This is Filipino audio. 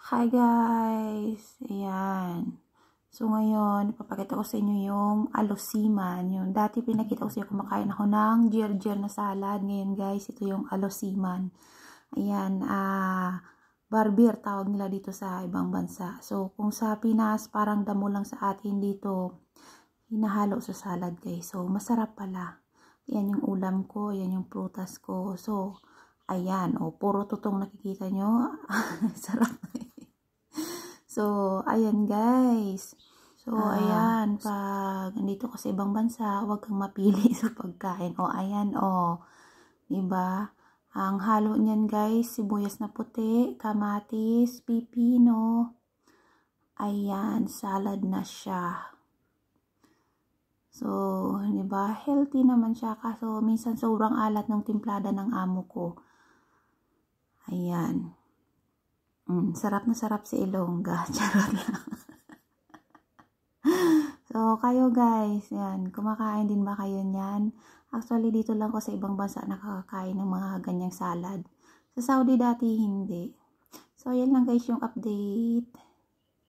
Hi guys! Ayan. So ngayon, ipapakita ko sa inyo yung alosiman. Yung dati pinakita ko sa inyo kumakain ako ng ginger na salad. Ngayon guys, ito yung alosiman. Ayan, barbir tawag nila dito sa ibang bansa. So kung sa Pinas, parang damo lang sa atin dito. Hinahalo sa salad guys. So masarap pala. Ayan yung ulam ko, ayan yung prutas ko. So, ayan, puro tutong nakikita nyo. Sarap. So, ayan guys. So, ayan, pag nandito ka sa ibang bansa, huwag kang mapili sa pagkain. Ayan, diba? Ang halo niyan guys, sibuyas na puti, kamatis, pipino. Ayan, salad na siya. So, diba? Healthy naman siya. Kaso, minsan sobrang alat ng timplada ng amo ko. Ayan. Sarap na sarap si Ilongga. Charot lang. So, kayo guys, yan, kumakain din ba kayo niyan? Actually, dito lang ko sa ibang bansa nakakakain ng mga ganyang salad. Sa Saudi dati, hindi. So, yan lang guys yung update.